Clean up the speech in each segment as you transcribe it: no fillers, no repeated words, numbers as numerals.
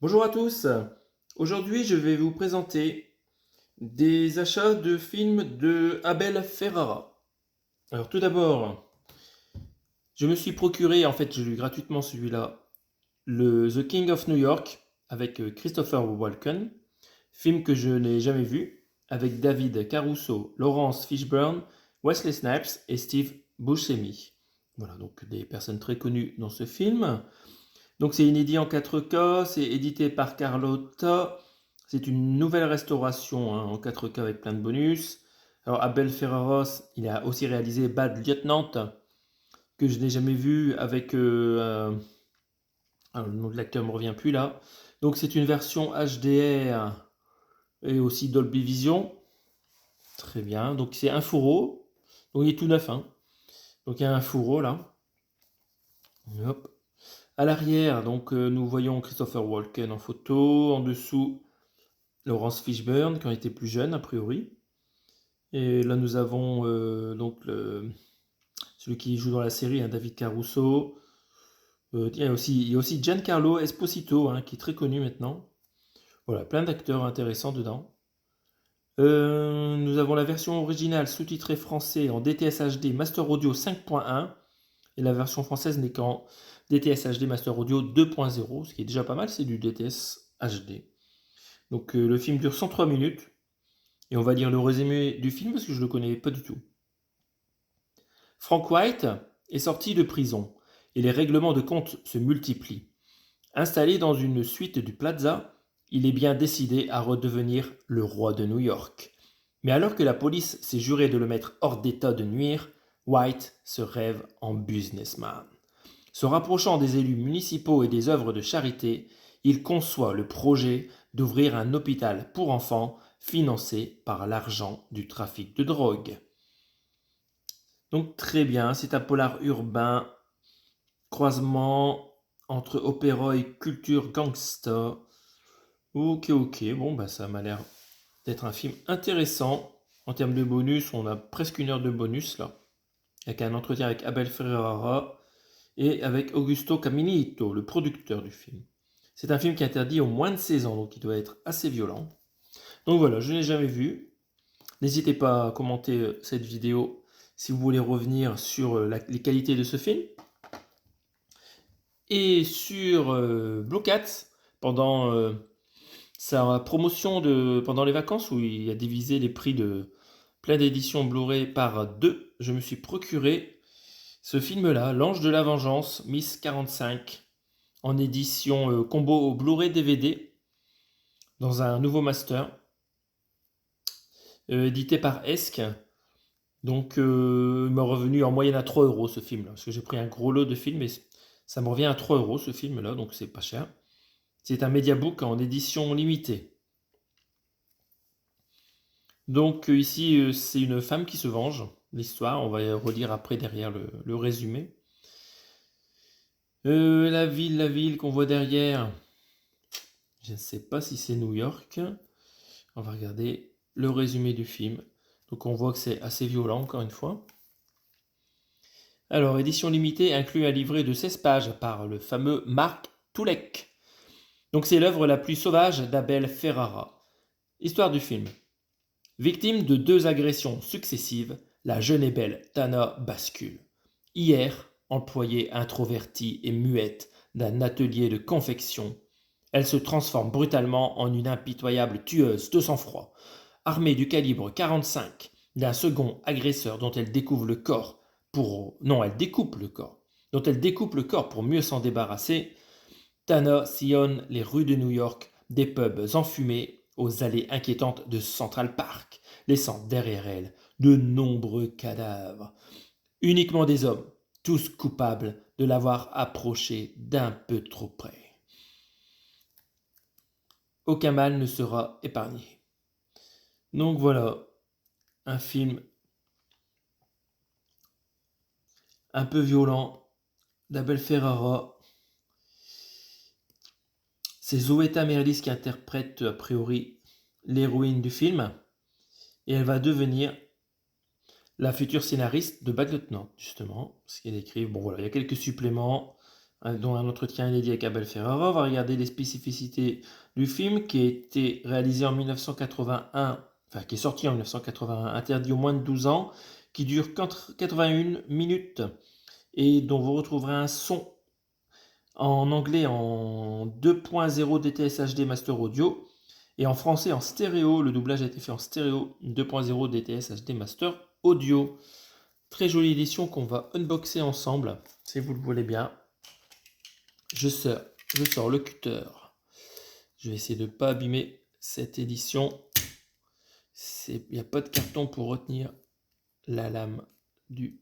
Bonjour à tous. Aujourd'hui, je vais vous présenter des achats de films de Abel Ferrara. Alors tout d'abord, je me suis procuré, en fait, j'ai lu gratuitement celui-là, le The King of New York avec Christopher Walken, film que je n'ai jamais vu, avec David Caruso, Laurence Fishburne, Wesley Snipes et Steve Buscemi. Voilà, donc des personnes très connues dans ce film. Donc c'est inédit en 4K, c'est édité par Carlotta. C'est une nouvelle restauration en 4K avec plein de bonus. Alors Abel Ferraros, il a aussi réalisé Bad Lieutenant, que je n'ai jamais vu avec... alors, le nom de l'acteur ne me revient plus là. Donc c'est une version HDR et aussi Dolby Vision. Très bien. Donc c'est un fourreau. Donc il est tout neuf. Donc il y a un fourreau là. Hop. À l'arrière, donc nous voyons Christopher Walken en photo. En dessous, Laurence Fishburne, qui en était plus jeune a priori. Et là nous avons celui qui joue dans la série, David Caruso. Il y a aussi Giancarlo Esposito, qui est très connu maintenant. Voilà, plein d'acteurs intéressants dedans. Nous avons la version originale sous-titrée français en DTS HD Master Audio 5.1 et la version française n'est qu'en DTS HD Master Audio 2.0, ce qui est déjà pas mal, c'est du DTS HD. Donc le film dure 103 minutes. Et on va lire le résumé du film parce que je ne le connais pas du tout. Frank White est sorti de prison et les règlements de compte se multiplient. Installé dans une suite du Plaza, il est bien décidé à redevenir le roi de New York. Mais alors que la police s'est juré de le mettre hors d'état de nuire, White se rêve en businessman. Se rapprochant des élus municipaux et des œuvres de charité, il conçoit le projet d'ouvrir un hôpital pour enfants financé par l'argent du trafic de drogue. Donc très bien, c'est un polar urbain, croisement entre opéra et culture gangsta. Ok, bon bah ça m'a l'air d'être un film intéressant. En termes de bonus, on a presque 1 heure de bonus là, avec un entretien avec Abel Ferrara et avec Augusto Caminito, le producteur du film. C'est un film qui est interdit aux moins de 16 ans, donc il doit être assez violent. Donc voilà, je ne l'ai jamais vu. N'hésitez pas à commenter cette vidéo si vous voulez revenir sur les qualités de ce film. Et sur Blue Cat, pendant sa promotion pendant les vacances, où il a divisé les prix de plein d'éditions Blu-ray par 2, je me suis procuré ce film-là, L'Ange de la Vengeance, Miss 45, en édition combo Blu-ray DVD, dans un nouveau master, édité par Esk. Donc, il m'a revenu en moyenne à 3 euros ce film-là, parce que j'ai pris un gros lot de films, et ça me revient à 3 euros ce film-là, donc c'est pas cher. C'est un mediabook en édition limitée. Donc ici, c'est une femme qui se venge, l'histoire, on va relire après derrière le résumé. La ville qu'on voit derrière, je ne sais pas si c'est New York. On va regarder le résumé du film. Donc on voit que c'est assez violent, encore une fois. Alors, édition limitée inclut un livret de 16 pages par le fameux Marc Toulek. Donc c'est l'œuvre la plus sauvage d'Abel Ferrara. Histoire du film. Victime de 2 agressions successives, la jeune et belle Tana bascule. Hier, employée introvertie et muette d'un atelier de confection, elle se transforme brutalement en une impitoyable tueuse de sang-froid, armée du calibre 45 d'un second agresseur dont elle découvre le corps elle découpe le corps, dont elle découpe le corps pour mieux s'en débarrasser. Tana sillonne les rues de New York, des pubs enfumés aux allées inquiétantes de Central Park, laissant derrière elle de nombreux cadavres. Uniquement des hommes, tous coupables de l'avoir approchée d'un peu trop près. Aucun mal ne sera épargné. Donc voilà, un film un peu violent d'Abel Ferrara. C'est Zoëta Merlis qui interprète a priori l'héroïne du film, et elle va devenir la future scénariste de Bad Lieutenant, justement, ce qu'elle écrit. Bon voilà, il y a quelques suppléments, dont un entretien inédit avec Abel Ferrara. On va regarder les spécificités du film qui a été réalisé en 1981, enfin qui est sorti en 1981, interdit aux moins de 12 ans, qui dure 81 minutes et dont vous retrouverez un son en anglais en 2.0 DTS HD Master Audio et en français en stéréo. Le doublage a été fait en stéréo 2.0 DTS HD Master Audio. Très jolie édition qu'on va unboxer ensemble, si vous le voulez bien. Je sors le cutter. Je vais essayer de ne pas abîmer cette édition. Il n'y a pas de carton pour retenir la lame du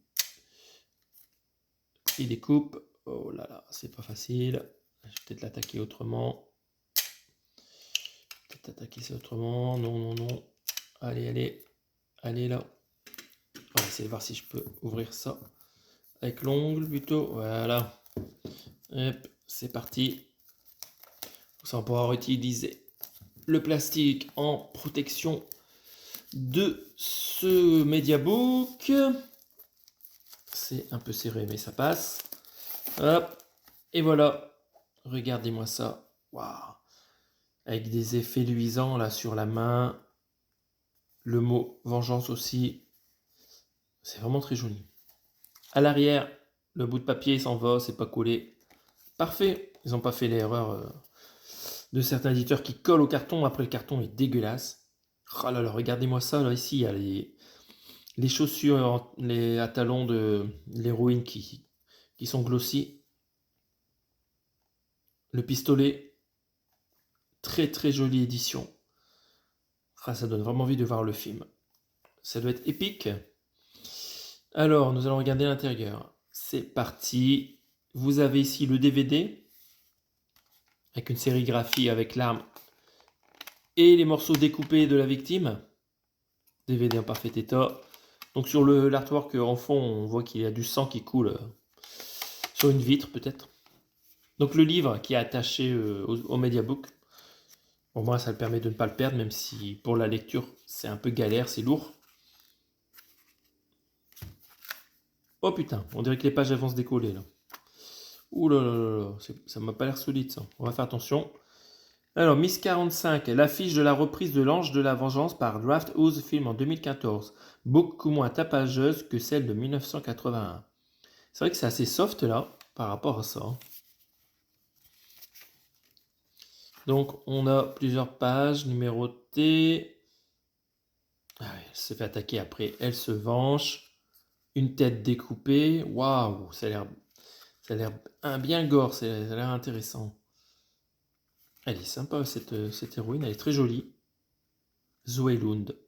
prix des coupes. Oh là là, c'est pas facile. Je vais peut-être l'attaquer autrement. Peut-être attaquer ça autrement. Non, non, non. Allez, allez. Allez là. On va essayer de voir si je peux ouvrir ça avec l'ongle plutôt. Voilà. Hop, c'est parti. Ça, on pourra réutiliser le plastique en protection de ce Mediabook. C'est un peu serré, mais ça passe. Hop. Et voilà. Regardez-moi ça. Waouh. Avec des effets luisants là sur la main. Le mot vengeance aussi. C'est vraiment très joli. À l'arrière, le bout de papier s'en va, c'est pas collé. Parfait. Ils n'ont pas fait l'erreur de certains éditeurs qui collent au carton. Après, le carton est dégueulasse. Oh là là, regardez-il ça. Là, ici, il y a les chaussures à talons de l'héroïne qui sont glossy. Le pistolet. Très très jolie édition. Ah, ça donne vraiment envie de voir le film. Ça doit être épique. Alors, nous allons regarder l'intérieur. C'est parti. Vous avez ici le DVD avec une sérigraphie avec l'arme et les morceaux découpés de la victime. DVD en parfait état. Donc sur l'artwork en fond, on voit qu'il y a du sang qui coule sur une vitre peut-être. Donc le livre qui est attaché au Mediabook. Pour moi, ça le permet de ne pas le perdre, même si pour la lecture, c'est un peu galère, c'est lourd. Oh putain, on dirait que les pages vont se décoller là. Ouh là là là là, ça m'a pas l'air solide ça. On va faire attention. Alors, Miss 45, l'affiche de la reprise de l'Ange de la Vengeance par Drafthouse Film en 2014. Beaucoup moins tapageuse que celle de 1981. C'est vrai que c'est assez soft là, par rapport à ça. Donc, on a plusieurs pages numérotées. Ah ouais, elle se fait attaquer après, elle se venge. Une tête découpée. Waouh, ça a l'air bien gore, ça a l'air intéressant. Elle est sympa cette héroïne, elle est très jolie. Zoé Lund.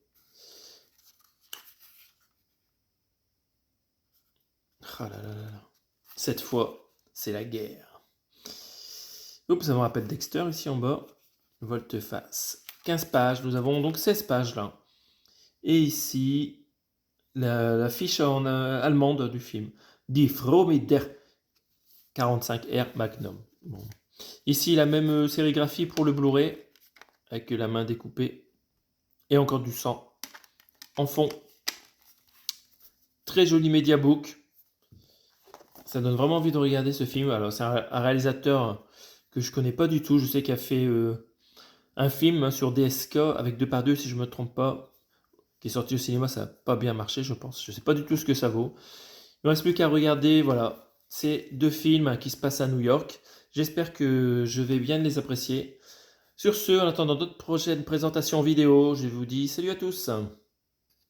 Ah là là là. Cette fois, c'est la guerre. Oups, ça me rappelle Dexter ici en bas. Volte-face. 15 pages, nous avons donc 16 pages là. Et ici, la fiche allemande du film. Die Frau mit der 45R Magnum. Bon. Ici, la même sérigraphie pour le Blu-ray, avec la main découpée. Et encore du sang en fond. Très joli Mediabook. Ça donne vraiment envie de regarder ce film. Alors, c'est un réalisateur que je connais pas du tout. Je sais qu'il a fait un film sur DSK avec 2x2, si je me trompe pas, qui est sorti au cinéma. Ça n'a pas bien marché, je pense. Je sais pas du tout ce que ça vaut. Il ne reste plus qu'à regarder, voilà, ces deux films qui se passent à New York. J'espère que je vais bien les apprécier. Sur ce, en attendant d'autres prochaines présentations vidéo, je vous dis salut à tous.